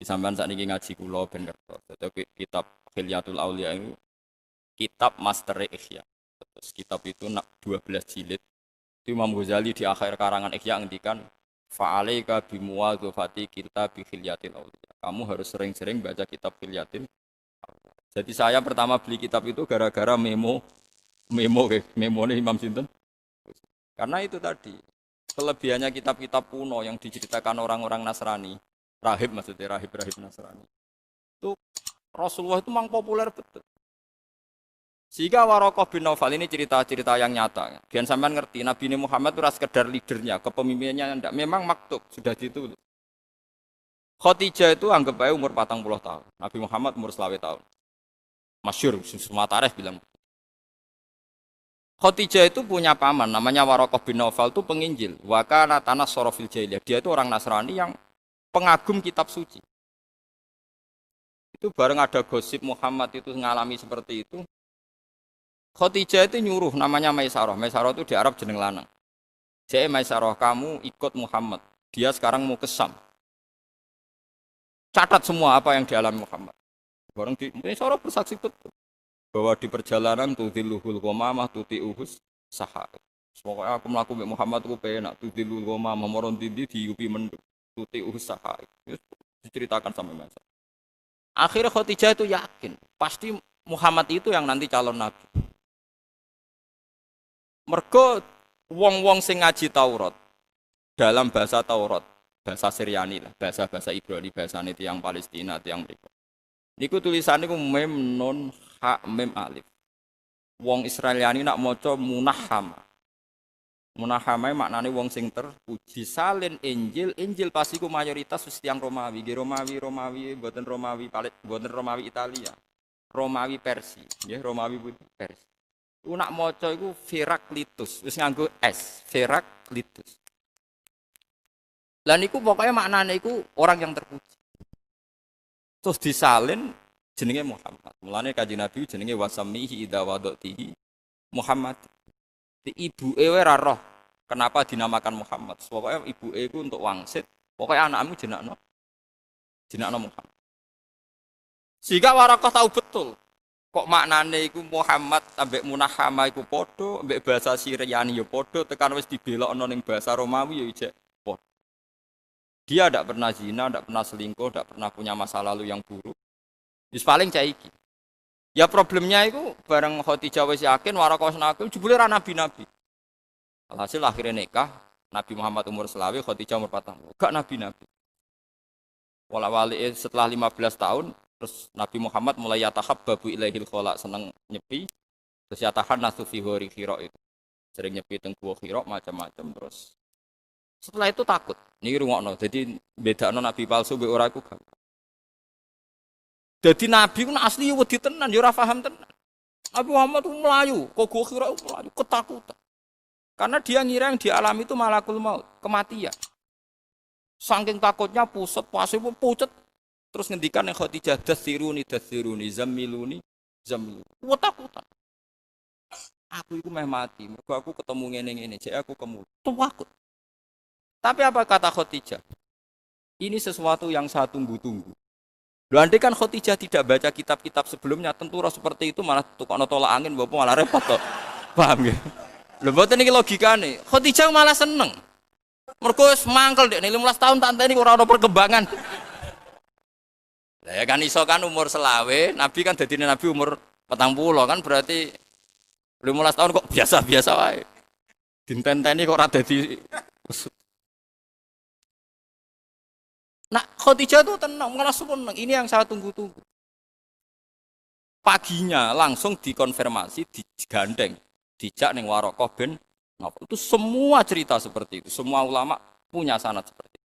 Sampeyan sakniki ngaji kula ben ngertos. Dadi kitab Hilyatul Auliya itu kitab master Ihya. Terus kitab itu 12 jilid. Itu Imam Ghazali di akhir karangan Ihya ngendikan fa'alaika bimuwadzafati kitab Hilyatil Auliya. Kamu harus sering-sering baca kitab Hilyatil Auliya. Jadi saya pertama beli kitab itu gara-gara memo nih Imam Sinten. Karena itu tadi kelebihannya kitab-kitab kuno yang diceritakan orang-orang Nasrani, rahib maksudnya rahib-rahib Nasrani. Itu Rasulullah itu memang populer betul. Sehingga Warokoh bin Naufal ini cerita-cerita yang nyata. Biar sampean ngerti, Nabi Muhammad itu sekedar leadernya, kepemimpinannya enggak. Memang maktub, sudah ditulis. Khadijah itu anggap aja umur 40 tahun. Nabi Muhammad umur 20 tahun. Masyhur, semua tarikh bilang. Khadijah itu punya paman, namanya Warokoh bin Naufal itu penginjil. Wakana tanah sorofil jahiliyah. Dia itu orang Nasrani yang pengagum kitab suci. Itu bareng ada gosip Muhammad itu mengalami seperti itu. Khadijah itu nyuruh namanya Maisarah. Maisarah itu di Arab jeneng lanang. Jadi Maisarah, kamu ikut Muhammad. Dia sekarang mau ke Syam. Catat semua apa yang dialami Muhammad. Bareng di Maisarah bersaksi betul bahwa di perjalanan tudhiluhul qamamah tuti'uhus sahar. Pokoknya aku melaku Muhammad aku penak tudhilul qamamah moron dindi diupi menduk tuti'uhus sahar. Diceritakan sampai Maisarah. Akhirnya Khadijah itu yakin pasti Muhammad itu yang nanti calon nabi. Mergo wong-wong sing ngaji Taurat dalam bahasa Taurat, bahasa Syriani lah, bahasa Ibrani, bahasane tiyang Palestina, tiyang mriku. Niku tulisane ku mem nun ha mem alif. Wong Israeliani nak maca munahhama. Munahhama maknane wong sing terpuji. Salin Injil, Injil pasti ku mayoritas wis tiyang Romawi, Romawi mboten Romawi Italia. Romawi Persia, nggih Romawi Persia. Nak maca iku Heraklitus, wis nganggo S, Heraklitus. Lah niku pokoknya maknane iku orang yang terpuji. Terus disalin jenenge Muhammad. Mulane Kanjeng Nabi jenenge wasamihi idza wadatihi Muhammad. Di ibuke ora roh kenapa dinamakan Muhammad. Pokoknya ibuke iku untuk wangsit, pokoknya anakmu jenakno Muhammad. Sehingga Warakah tahu betul kok maknane iku Muhammad ambek munahama iku padha, ambek bahasa Syriani ya padha, tekan wis dibelokno ning bahasa Romawi ya ijek padha. Dia tidak pernah zina, tidak pernah selingkuh, tidak pernah punya masa lalu yang buruk. Wis paling cah iki. Ya problemnya itu bareng Khadijah wis yakin Warakah nabi jebule ra nabi-nabi. Alhasil akhirnya nikah, Nabi Muhammad umur 20, Khadijah umur 40. Gak nabi-nabi. Wala-wali setelah 15 tahun terus Nabi Muhammad mulai yatahabbabu ilaihil khala, seneng nyepi, terus yatahannasu fi hori khira itu. Sering nyepi teng gua khira macam-macam terus. Setelah itu takut. Niki rungokno. Jadi bedakno nabi palsu mbek ora iku gampang. Dadi nabi ku asli wedi tenan, ya ora paham tenan. Nabi Muhammad itu melayu, kok gua khira melayu ketakutan. Karena dia ngira yang dialami itu malakul maut, kematian. Saking takutnya pusat, puasa pun pucet. Terus ngendikan yang Khadijah dasiruni, zammiluni. Takutan. Aku itu meh mati. Mergo aku ketemu ngene-ngene, jadi aku kemul. Takut. Tapi apa kata Khadijah? Ini sesuatu yang saya tunggu-tunggu. Loh, andai kan Khadijah tidak baca kitab-kitab sebelumnya, tentu roh seperti itu malah tukokno tolak angin, bapak malah repot kok. Paham ya? Lho mboten iki logikane. Khadijah malah seneng. Mergo wis mangkel ndek 15 tahun tak enteni ora ono perkembangan. Lah ya kan iso kan umur selawe, Nabi kan dadi Nabi umur 40 kan berarti 15 tahun kok biasa-biasa wae. Dintenteni kok ora dadi. Nah, Khadijah tuh tenang, malah seneng. Ini yang saya tunggu-tunggu. Paginya langsung dikonfirmasi, digandeng, dijak ning Warakah bin Naufal. Itu semua cerita seperti itu. Semua ulama punya sanad seperti itu.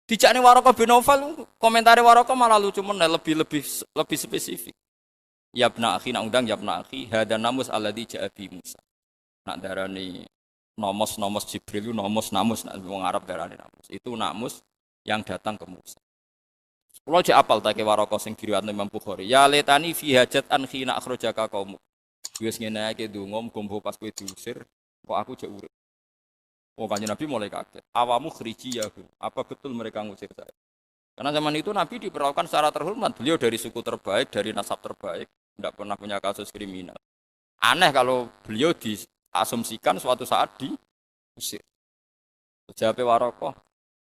Dijak ning Warakah bin Naufal, komentari Warakah malah lucu meneh, lebih spesifik. Ya ibna akhi, nak undang ya ibna akhi, hadan namus alladzi ja'a bi Musa. Nak darani nomos Jibril, namus nak wong Arab darani namus. Itu namus yang datang ke Musa. Kalau cek apal tak ke Warakah sing diriwayatno Imam Bukhari. Ya letani fi hajat an khina akhrajaka qaum. Wis ngene ae ndonga muga pas kowe diusir, kok aku jek urip. Oh Kanjeng Nabi mulai kaget. Awamu khriji ya, apa betul mereka ngusir saya? Karena zaman itu Nabi diperlakukan secara terhormat. Beliau dari suku terbaik, dari nasab terbaik, tidak pernah punya kasus kriminal. Aneh kalau beliau diasumsikan suatu saat diusir. Jawabnya Warokoh,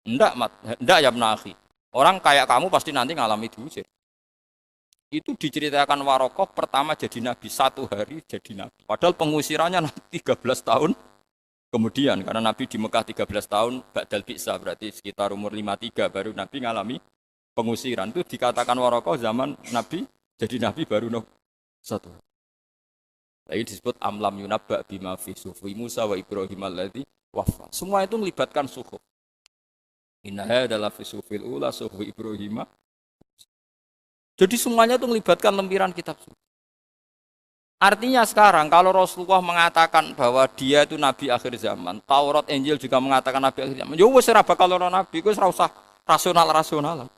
enggak ya menakhi. Orang kayak kamu pasti nanti ngalami diusir. Itu diceritakan Warokoh pertama jadi nabi, 1 hari jadi nabi. Padahal pengusirannya 13 tahun kemudian, karena nabi di Mekah 13 tahun, Ba'dal Bi'sah, berarti sekitar umur 53 baru nabi ngalami pengusiran. Itu dikatakan Warokoh zaman nabi jadi nabi baru 1. Lagi disebut amlam yunabba bima fi sufi Musa wa Ibrahim alladzi wafa. Semua itu melibatkan suhuf. Innaha adalah fi sufil ula sufi Ibrahim. Jadi semuanya itu melibatkan lempiran kitab suci. Artinya sekarang kalau Rasulullah mengatakan bahwa dia itu nabi akhir zaman, Taurat Injil juga mengatakan nabi akhir zaman. Ya wis ora bakal ana nabi, wis ora usah rasional.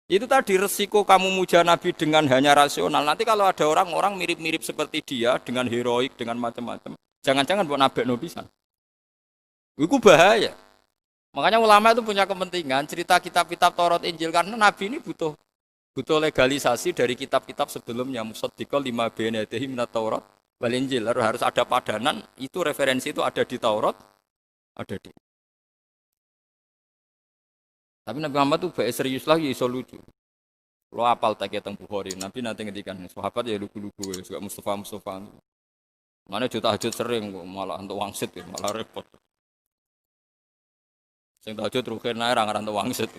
Itu tadi resiko kamu muja nabi dengan hanya rasional. Nanti kalau ada orang-orang mirip-mirip seperti dia dengan heroik, dengan macam-macam, jangan-jangan buat nabekno pisan. Itu bahaya. Makanya ulama itu punya kepentingan cerita kitab-kitab Taurat Injil karena nabi ini butuh legalisasi dari kitab-kitab sebelumnya. Musaddiqal lima baina yadayhi minat Taurat wal Injil. Harus ada padanan, itu referensi itu ada di Taurat, ada di. Tapi Nabi Muhammad tuh baik serius lagi, iso lucu. Lo apal tak teng Bukhari, Nabi nanti ngedikan sahabat ya lugu-lugu, juga Mustafa. Mana tahajud sering, malah untuk wangsit, malah repot. Sing tahajud rugen ae ra ngaran untuk wangsit.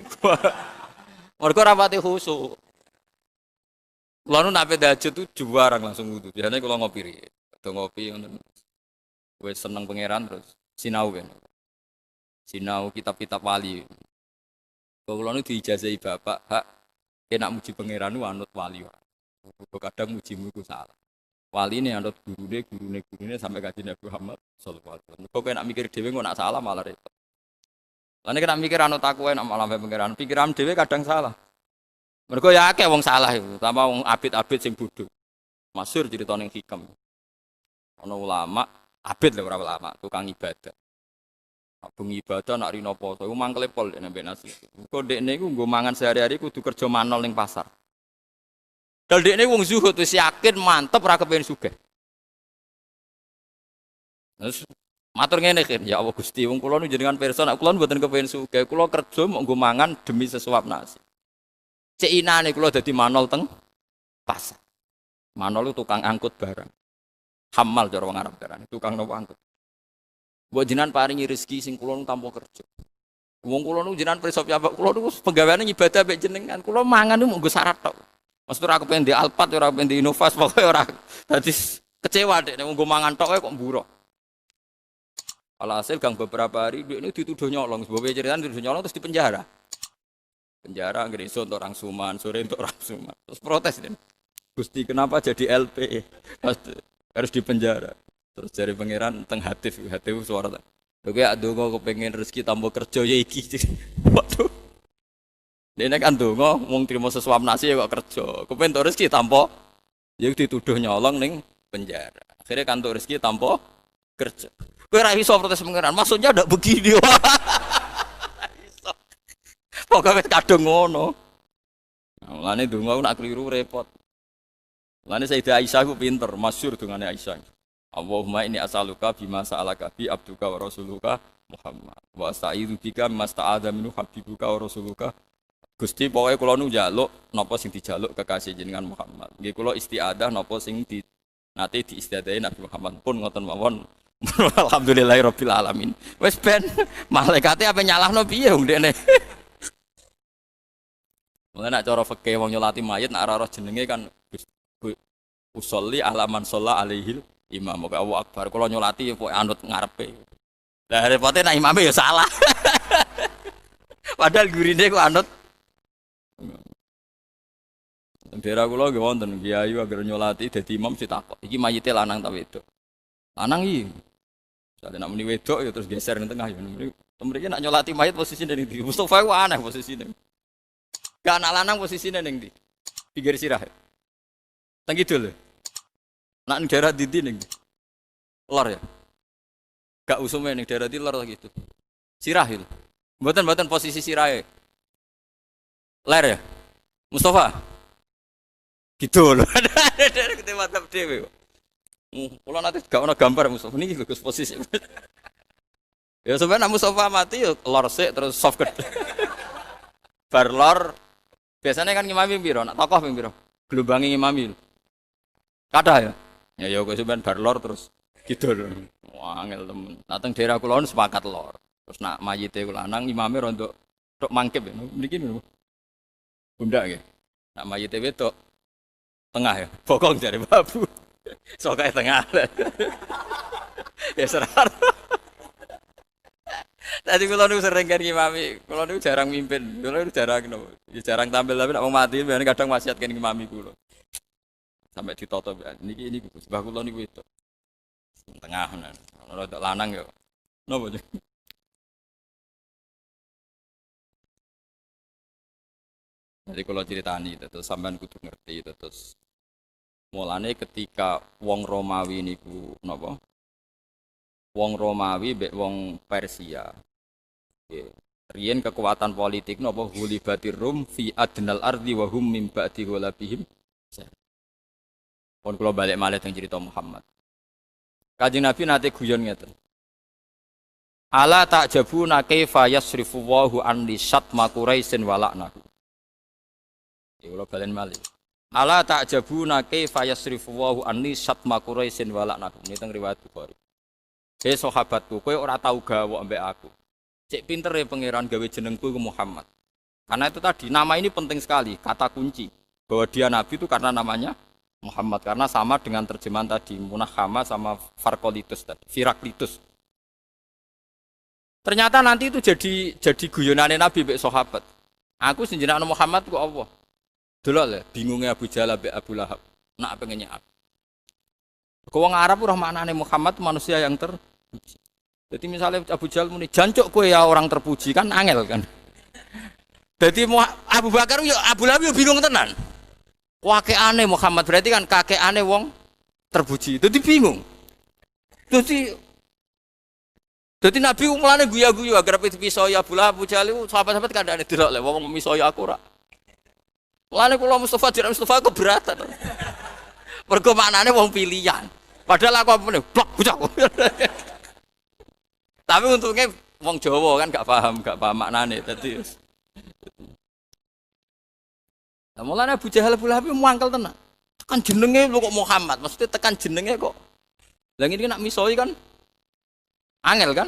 Mergo rapati khusuk. Kulo nu nape tahajud tuh juarang langsung wudu. Biasanya kalau ngopi riye. Ada ngopi ngoten. Wis seneng pangeran terus sinau ben. Sinau kitab-kitab wali. Kulo nu diijazahi bapak, hak enak muji pangeran nu anut wali. Kadang mujimu iku salah. Wali ini anut gurune sampai kaji Nabi Muhammad sallallahu alaihi wasallam. Kok enak mikir dhewe kok nak salah malah repot. Lan nek mikir anut aku enak malah pangeran. Pikiran dhewe kadang salah. Mergo ya akeh wong salah iku, tambah wong abid-abid sing bodho. Masyhur cerita ning hikam. Ana ulama, abid lho ora ulama, tukang ibadah. Nak bengi ibadah nak rino poso, iku mangkele pol nek mbek nasi. Kok dekne iku nggo mangan sehari-hari kudu kerja manol ning pasar. Dal dekne wong zuhud wis yakin mantep ora kepengin sugih. Terus matur ngene kan, ya Allah Gusti, wong kula nu jenengan pirsa nek kula mboten kepengin sugih, kula kerja mok nggo mangan demi sesuap nasi. Cek inane kula dadi manol teng pasar. Manol itu tukang angkut barang. Hamal cara wong Arab darane, tukang nopo angkut. Mbok jenengan paringi rezeki sing kula nu tanpa kerja. Wong kula nu jenengan pirsa piyambak kula nu penggaweane ibadah mek jenengan. Kula mangan nu nggo syarat tok. Maksud ora kepen di Alphard, ora kepen di Innovas, pokoke ora. Dadi kecewa dek nek nggo mangan tok kok mburuk. Alhasil gang beberapa hari dia ini dituduh nyolong. Sebab cerita dituduh nyolong terus dipenjara. Penjara ngereso untuk orang Suman, sore untuk orang Suman. Terus protes dia. Gusti kenapa jadi LP? Harus dipenjara. Terus dari pangeran teng hatif suara. Oke, adongo kepengen rezeki tambah kerja ya iki. Waduh. Dia kan dongo mau terima sesuap nasi ya kok kerja. Kepengen tuh rezeki tambah. Ya dituduh nyolong ning penjara. Akhirnya kantor rezeki tambah kerja. Kowe ra iso protes pangeran. Maksudnya ndak begini. Pokoke kadung ngono. Mulane donga aku nak kliru repot. Mulane Sayyidah Aisyah ku pinter, masyhur dungane Aisyah. Allahumma inni as'aluka bima sa'alaka bi abduka wa rasuluka Muhammad. Wa asta'izu bika masta'adza minhu habibuka wa rasuluka. Gusti pokoke kula nu njaluk napa sing dijaluk kekasih jenengan Muhammad. Nggih kula istiadah napa sing nate diistiadahi Nabi Muhammad pun ngoten mawon. Alhamdulillahirabbil alamin. Wis ben malaikate ape nyalahno piye wong dekne. Mulane nek cara fikih wong nyolati mayit nek ora roh jenenge kan usolli alaman sholla alaihil imam. Moga Allah akbar. Kula nyolati pokoke anut ngarepe. Lah repote nek imame ya salah. Padahal gurine kok anut. Daerah kula nggih wonten kiai agar nyolati dadi imam sitakok. Iki mayite lanang ta wedok? Lanang iki. Sale nek muni wedok ya terus geser ning tengah ya. Mriki nek nyolati mayit posisine ning ndi? Mustofa ku aneh posisine. Gak anak lanang posisinya neng di pinggir sirah. Teng kidul. Nak ning daerah ndi ning lor ya. Gak usume ning daerah di lor gitu. Sirah itu. Mboten posisi sirahe. Ler ya? Mustafa. Gitu loh. Ada kita mantap dhewe. Kalau nanti gak ono gambar Mustafa niki Gus posisi. Ya sebenarnya Mustafa mati ya lor sik terus soft gede. Bar lor biasanya kan ngimami piro? Nak tokoh ping piro? Gelombangi ngimami. Kada ya? Ya kok sampean bar lor terus gitu loh. Wah, angel temen. Nateng daerah kula sepakat lor. Terus nak mayite kula lanang imame rondo tok mangkep ya. Mriki lho. Bunda nggih. Nak mayite wedok tengah ya. Bokong jare babu. Sokae tengah. Ya serar. Tadi kula niku sering kan ngimami. Kula niku jarang mimpin. Kula niku jarang no. Ya jarang tampil tapi nek wong mati kadang wasiat kan ngimami kula. Sampai ditoto niki Mbah kula niku wedok. Tengah ana lanang ya. Napa sih? Jadi kalau ceritani terus sampean kudu ngerti terus mulane ketika wong Romawi niku napa? Wong Romawi mbek wong Persia. Nggih. Riyen kekuatan politik napa hulibatir rum fi adnal ardi wa hum min ba'di hulabihim. Pun kula balik malih teng cerita Muhammad. Kanjeng Nabi nate guyon ngeten. Ala ta'jabuna kaifa yasrifu Allahu an li syatma Quraisyin wa la'nahu. Ya kula balen malih. Ala ta'jabuna kaifa yasrifu Allahu an li syatma Quraisyin wa la'nahu. Ini teng riwayat Bukhari. Hei sahabatku, kowe ora tau gawok ambek aku. Cek pinter ya pangeran gawe jenengku ke Muhammad. Karena itu tadi nama ini penting sekali, kata kunci bahwa dia nabi itu karena namanya Muhammad, karena sama dengan terjemahan tadi Munahama sama Farkolitus tadi, Firaklitus. Ternyata nanti itu jadi guyonane Nabi mbek sahabat. Aku senjenakno Muhammad ku Allah. Delok le, bingungnya Abu Jahal mbek Abu Lahab. Nak pengennya aku. Wong Arab ora maknane Muhammad manusia yang terpuji. Jadi misalnya Abu Jahal muni jancuk kowe ya orang terpuji kan angel kan. Jadi Abu Bakar yo Abu Lahab yo bingung tenan. Kakekane Muhammad berarti kan kakekane wong terpuji. Dadi bingung. Dadi Nabi mulane guyu-guyu agar pisau ya Abu Lahab Abu Jahal sahabat-sahabat kandhane delok le wong misoi aku ora. Mulane kula Mustafa jeneng Mustafa keberatan. Mergo maknane wong pilihan. Padahal aku apa blok bocah. Tapi untungnya wong Jawa kan gak paham maknane dadi. Lah mulane Abu Jahal Abu Lahab muangkel tenan. Tekan jenenge lho kok Muhammad, maksudnya tekan jenenge kok. Lah ngene nak misoi kan angel kan?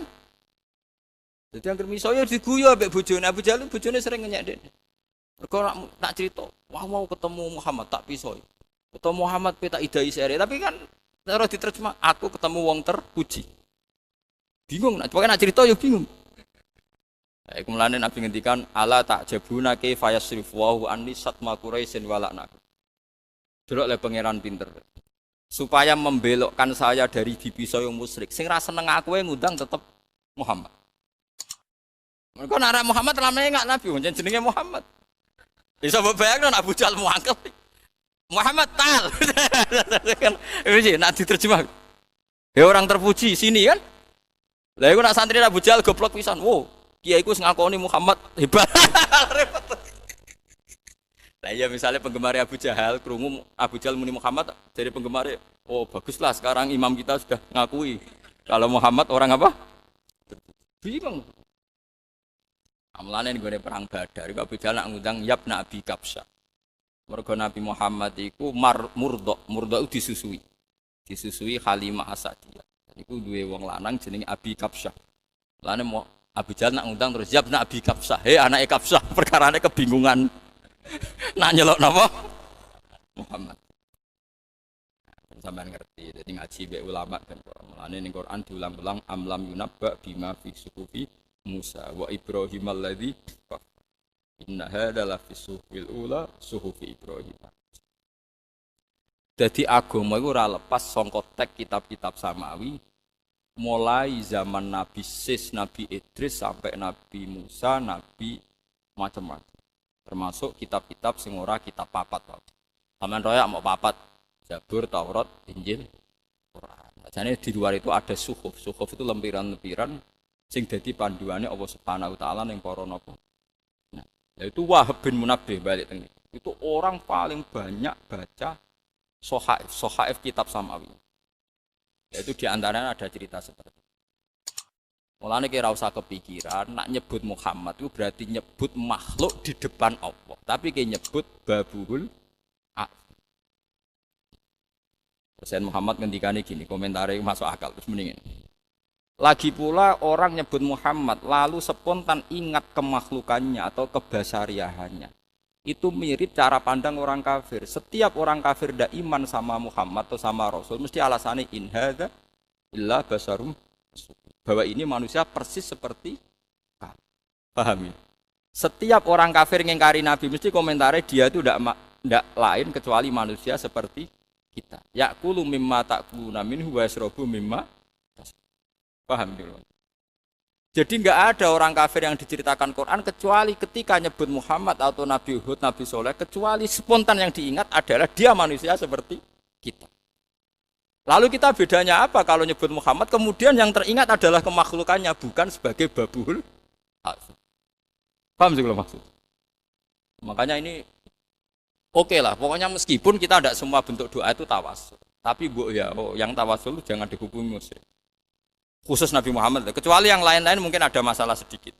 Jadi angger misoi diguyu ambek bojone Abu Jahal, bojone sering ngenyek dene. Mergo nak cerita, wah mau ketemu Muhammad tak pisoi. Ketemu Muhammad pe tak idai sere, tapi kan cara diterjemah aku ketemu wong terpuji. Bingung nak pokoke nak cerita yo bingung. Kemudian Nabi ngendikan ala ta'jabuna kaifa yasrifu Allahu anni satma Quraisyin wa la'nahu. Delok le pangeran pinter. Supaya membelokkan saya dari dipisau yang musyrik. Sing ra seneng aku ngundang tetep Muhammad. Mergo nek Muhammad lamane enggak Nabi, jenenge Muhammad. Bisa bayangno Abu Jahal muangkel. Muhammad tal. Kan iki nak diterjemah. Ya orang terpuji sini kan. Lah iku nak santri Abu Jahal goblok pisan. Wo, kiaiku sing ngakoni Muhammad hebat. Repot. Lah ya misalnya penggemar Abu Jahal krungu Abu Jahal muni Muhammad dari penggemar, oh baguslah sekarang imam kita sudah ngakui kalau Muhammad orang apa? Bingung. Amlane nggone perang Badar Abu Jahal nak ngundang Yabna Abi Kabsyah. Mergo Nabi Muhammad iku murdo disusui. Disusui Halimah Asadiyah. Iku duwe wong lanang jenenge Abi Kabsyah. Lane Abu Jahal nak ngundang terus Yabna Abi Kabsyah. Hei anake Kabsyah, perkarane kebingungan. Nak nyelok napa? Muhammad. Sampeyan ngerti, dadi ngaji mbek ulama kan. Mulane ning Quran diulang-ulang amlam yunabba bima fi suhufi Musa wa Ibrahim alladzi inna hadza la fi suhufil ula suhufi Ibrahim. Dadi agama iku ora lepas saka teks kitab-kitab samawi mulai zaman Nabi Sis, Nabi Idris sampai Nabi Musa, Nabi macam-macam. Termasuk kitab-kitab sing ora kitab papat. Sampeyan royak mau papat, Zabur, Taurat, Injil, Quran. Jadi di luar itu ada suhuf. Suhuf itu lempiran-lempiran sing dadi panduane Allah Subhanahu wa taala ning para napa. Nah, Yaitu Wahab bin Munabbih balik tengah. Itu orang paling banyak baca sohaif kitab Samawi. Yaitu diantaranya ada cerita seperti itu. Mulane kira usah kepikiran, nak nyebut Muhammad itu berarti nyebut makhluk di depan Allah. Tapi kayak nyebut Babuhul A'zam. Presiden Muhammad ngendikane gini, komentarnya masuk akal terus mendingin. Lagi pula orang nyebut Muhammad lalu spontan ingat kemakhlukannya atau kebasariahannya. Itu mirip cara pandang orang kafir. Setiap orang kafir tidak iman sama Muhammad atau sama Rasul mesti alasannya in hadza illa basarum, bahwa ini manusia persis seperti kamu. Paham ya? Setiap orang kafir ngingkari Nabi mesti komentarnya dia itu tidak lain kecuali manusia seperti kita. Ya'kulu mimma ta'kuluna minhu wa yashrabu mimma. Paham ya? Jadi enggak ada orang kafir yang diceritakan Quran kecuali ketika nyebut Muhammad atau Nabi Hud, Nabi Soleh, kecuali spontan yang diingat adalah dia manusia seperti kita. Lalu kita bedanya apa kalau nyebut Muhammad kemudian yang teringat adalah kemakhlukannya bukan sebagai Babuhul A'zam. Paham sih kalau maksud? Makanya ini oke lah, pokoknya meskipun kita tidak semua bentuk doa itu tawasul. Tapi yang tawasul jangan dihubungi musyrik. Khusus Nabi Muhammad, kecuali yang lain-lain mungkin ada masalah sedikit.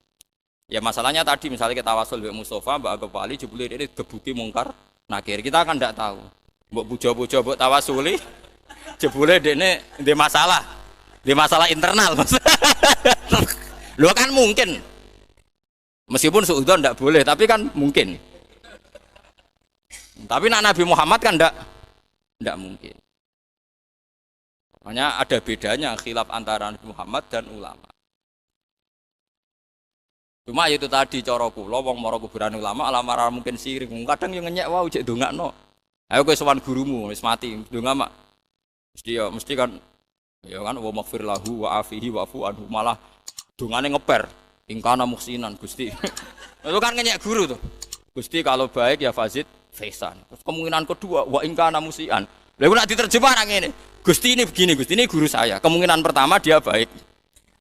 Ya masalahnya tadi misalnya kita tawasul Mbak Mustafa, Mbak Agapali, jebule ini gebuki mungkar nakir, kita akan tidak tahu. Mbak pujo-pujo, Mbak tawasuli, jebule ini di masalah internal. Lo kan mungkin, meskipun suudzon tidak boleh, tapi kan mungkin. Tapi Nabi Muhammad kan tidak mungkin. Makanya ada bedanya khilaf antara Nabi Muhammad dan ulama. Cuma itu tadi cara kula wong mara kuburan ulama alamara mungkin sirik. Kadang yo ngenyek wae jek ndongakno. Ayo kowe sowan gurumu wis mati ndonga mak. Mesti kan ya kan wa maghfir lahu wa afihi wa fu anhu malah dongane ngeper. Ingkana muhsinan Gusti. Itu kan ngenyek guru tuh. Gusti kalau baik ya fazid faisan. Terus kemungkinan kedua wa ingkana musian. Lha nek diterjemah nang ngene. Gusti ini begini, Gusti ini guru saya. Kemungkinan pertama dia baik.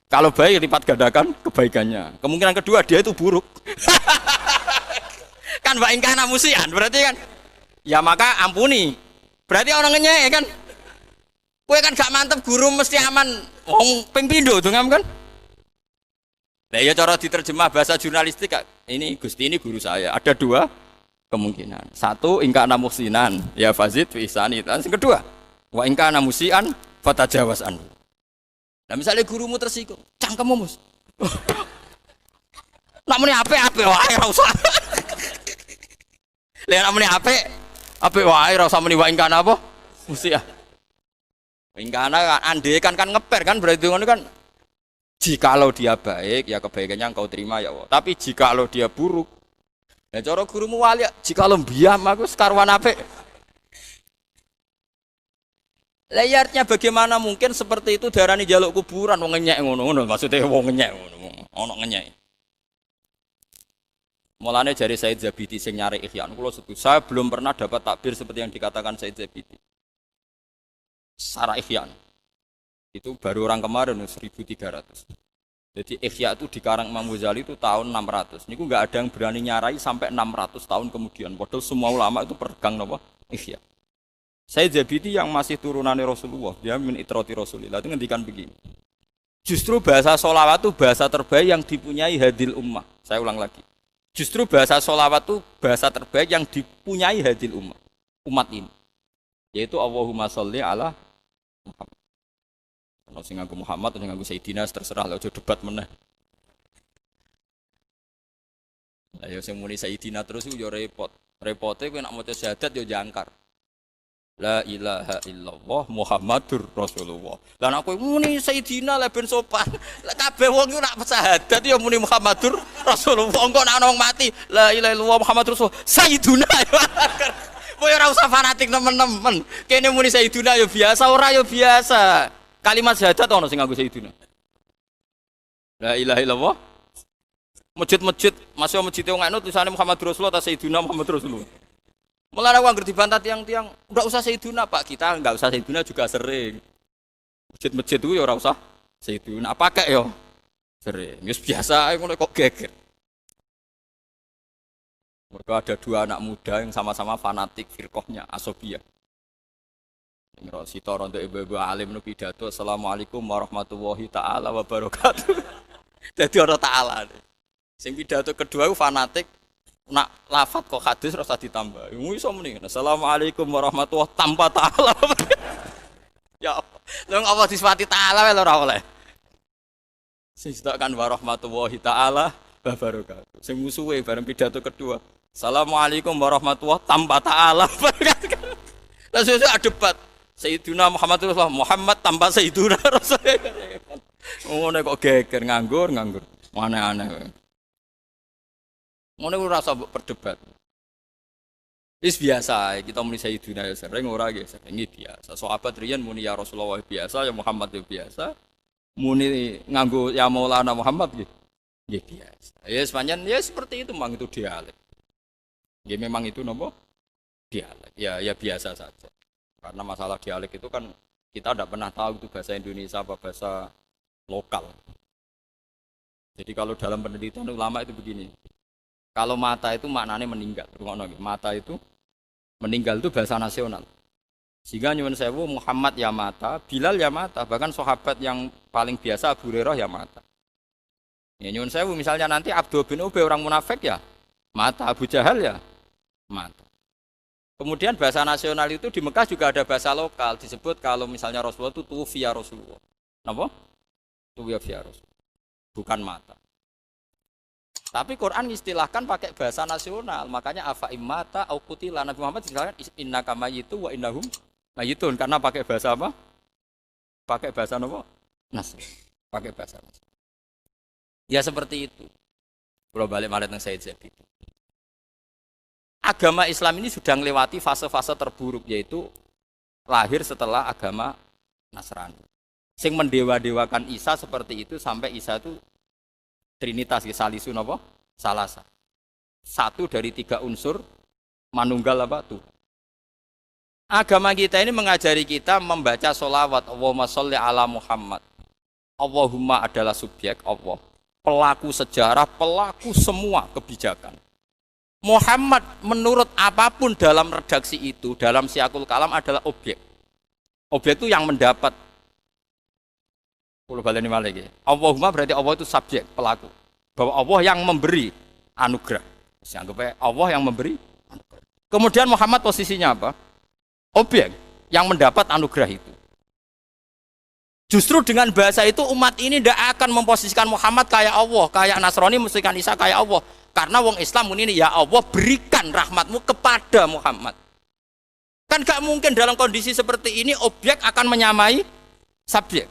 Kalau baik lipat gandakan kebaikannya. Kemungkinan kedua dia itu buruk. Kan wa ingkana musian, berarti kan ya maka ampuni. Berarti orang ngenyek kan. Kowe kan gak mantep guru mesti aman. Wong ping pindho dongam kan. Lah ya cara diterjemah bahasa jurnalistik ini Gusti ini guru saya. Ada dua kemungkinan. Satu ingkana muhsinan, ya fazid fi ihsani. Dan yang kedua, wa ingkana musian fatajawaz anhu. Nah misalnya gurumu tersinggung, cangkemmu mus. Nak muni apik wae ora usah. Lah nak muni apik wae ora usah muni wa ingkana apa? Musian. Ingkana ande kan ngeper kan berarti ngono kan. Jikalau dia baik ya kebaikannya engkau terima ya Allah. Tapi jikalau dia buruk ya cara gurumu wali, jikalau biam aku sekarwan apik. Layarnya bagaimana mungkin seperti itu darani jaluk kuburan wong ngenyek ngono maksudnya wong ngenyek ngono ono ngenyek. Mulane jari Said Zabidi sing nyari Ihya kula setuju. Saya belum pernah dapat takbir seperti yang dikatakan Said Zabidi. Secara Ihya. Itu baru orang kemarin 1300. Jadi Ihya itu dikarang Imam Ghazali itu tahun 600. Niku enggak ada yang berani nyarai sampai 600 tahun kemudian. Padahal semua ulama itu pegang napa? Ihya. Said Zabidi yang masih turunannya Rasulullah, dia min itrati Rasulillah itu ngendikan begini. Justru bahasa sholawat itu bahasa terbaik yang dipunyai hadil ummah. Saya ulang lagi. Justru bahasa sholawat itu bahasa terbaik yang dipunyai hadil ummah. Umat ini. Yaitu Allahumma sholli ala Muhammad. Kalau sing nganggo Muhammad atau nganggo Sayyidina terserah lah aja debat meneh. Lah ya sing muni Sayyidina terus yo repot. Repote kowe nek maca syahadat yo jangkar. La ilaha illallah Muhammadur Rasulullah. Lah nek kowe muni Sayyidina lah ben sopan. Lah kabeh wong iku nek syahadat yo muni Muhammadur Rasulullah. Engko nek ana wong mati la ilaha illallah Muhammadur Rasulullah. Sayyiduna. Kowe ora usah fanatik temen-temen. Kene muni Sayyiduna yo biasa ora yo biasa. Kalimat syahadat ono sing nganggo Sayyidina. La ilaha illallah. Masjid-masjid, masih masjid wong anu tulisane Muhammad Rasulullah ta Sayyidina Muhammad Rasulullah. Mulane wong ngerti bantah tiang-tiang, enggak usah Sayyidina Pak, kita enggak usah Sayyidina juga sering. Masjid-masjid itu ya ora usah Sayyidina, pakai yo. Sering. Wis biasa ngono kok geger. Mereka ada dua anak muda yang sama-sama fanatik firqahnya Asobiyah. Yang si Toronto ibu-ibu alim nu pidato Assalamualaikum warahmatullahi taala wabarakatuh. Jadi orang taala. Sing pidato kedua itu fanatik nak lafat kok hadis rasa ditambah. Iso muni. Assalamualaikum warahmatullahi tanpa taala. Ya apa? Lha apa disifati taala wae ora oleh. Sing kan warahmatullahi taala wabarakatuh. Sing musuhe bareng pidato kedua. Assalamualaikum warahmatullahi tanpa ta'ala. Lalu ada debat. Sayyiduna Muhammad Rasulullah Muhammad tanpa Sayyiduna Rasulullah. Ngono kok geger nganggur. Aneh-aneh. Ngono ora usah berdebat. Wis biasa kita muni Sayyiduna ya sering ora nggih sering biasa. Sahabat riyen muni ya Rasulullah biasa, ya Muhammad ya biasa. Muni nganggo ya Maulana Muhammad nggih. Nggih biasa. Ya sepanjang ya seperti itu memang itu dialek. Ya memang itu nopo dialek. Ya biasa saja. Karena masalah dialek itu kan kita tidak pernah tahu itu bahasa Indonesia apa bahasa lokal. Jadi kalau dalam penelitian ulama itu begini. Kalau mata itu maknanya meninggal. Mata itu meninggal itu bahasa nasional. Sehingga nyuwun sewu Muhammad ya mata, Bilal ya mata, bahkan sahabat yang paling biasa Abu Hurairah ya mata. Ya nyuwun sewu misalnya nanti Abdul bin Ubay orang munafik ya mata, Abu Jahal ya mata. Kemudian bahasa nasional itu di Mekah juga ada bahasa lokal disebut kalau misalnya Rasulullah itu tufiya Rasulullah. Napa? Tufiya Rasulullah. Bukan mata. Tapi Quran istilahkan pakai bahasa nasional, makanya afa immata au qutila Nabi Muhammad istilahkan innaka mayyitu wa innahum mayyitun karena pakai bahasa apa? Pakai bahasa apa? Nas. Pakai bahasa nas. Ya seperti itu. Kalau balik malah teng Said Zabid. Agama Islam ini sudah melewati fase-fase terburuk yaitu lahir setelah agama Nasrani. Sing mendewa-dewakan Isa seperti itu sampai Isa itu Trinitas salisun apa? Salasa. Satu dari tiga unsur manunggal apa tuh. Agama kita ini mengajari kita membaca sholawat Allahumma sholli ala Muhammad. Allahumma adalah subjek Allah. Pelaku sejarah, pelaku semua kebijakan. Muhammad menurut apapun dalam redaksi itu, dalam siakul kalam adalah objek. Objek itu yang mendapat. Kalau balik ini malah lagi. Allahumma berarti Allah itu subjek, pelaku. Bahwa Allah yang memberi anugerah. Anggapnya Allah yang memberi anugerah. Kemudian Muhammad posisinya apa? Objek yang mendapat anugerah itu. Justru dengan bahasa itu umat ini tidak akan memposisikan Muhammad kayak Allah, kayak Nasrani memposisikan Isa kayak Allah. Karena wong Islam ini ya Allah berikan rahmatmu kepada Muhammad. Kan gak mungkin dalam kondisi seperti ini objek akan menyamai subjek.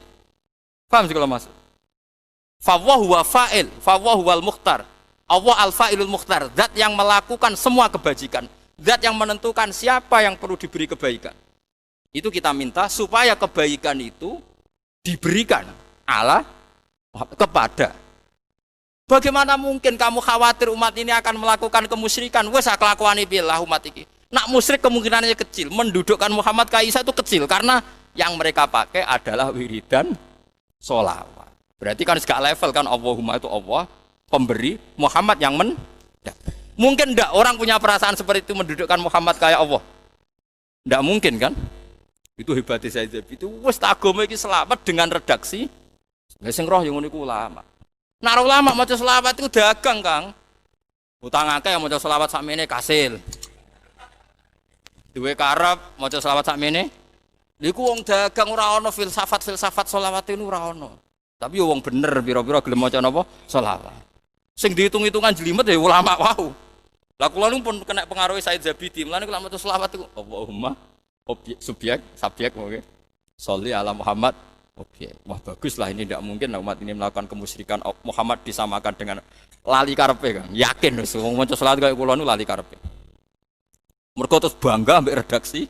Paham sih kalau masuk? Fawwahu wa fa'il, fawwahu wal mukhtar. Allah al-fa'ilul mukhtar, zat yang melakukan semua kebajikan, zat yang menentukan siapa yang perlu diberi kebaikan. Itu kita minta supaya kebaikan itu diberikan Allah kepada. Bagaimana mungkin kamu khawatir umat ini akan melakukan kemusyrikan? Wes kelakuane billah umat iki. Nak musyrik kemungkinannya kecil, mendudukkan Muhammad Kaisa itu kecil karena yang mereka pakai adalah wiridan sholawat. Berarti kan segala level kan Allahumma itu Allah pemberi, Muhammad yang mungkin enggak orang punya perasaan seperti itu mendudukkan Muhammad kayak Allah. Enggak mungkin kan? Itu hebatnya Said Zabid itu wis agama iki selamat dengan redaksi. Lah sing roh yang ngono iku ulama. Nek ulama maca selawat itu dagang, Kang. Utang akeh maca selawat sakmene kasil. Duwe karep maca selawat sakmene. Niku wong dagang ora ana filsafat selawat itu ora ana. Tapi wong bener pira-pira gelem maca napa? Selawat. Sing dihitung-hitungan jelimet ya ulama wau. Lah kula nu pun kena pengaruh Said Zabidi. Mulane kula maca selawat iku Allahumma objek subjek oke. Sholli ala Muhammad objek. Wah bagus lah ini tidak mungkin umat ini melakukan kemusyrikan Muhammad disamakan dengan lali karepe kan. Yakin wis wong maca selawat kaya kula nu lali karepe. Mergo terus bangga ambek redaksi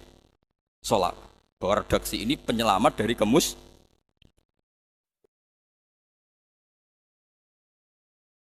selawat. Bahwa redaksi ini penyelamat dari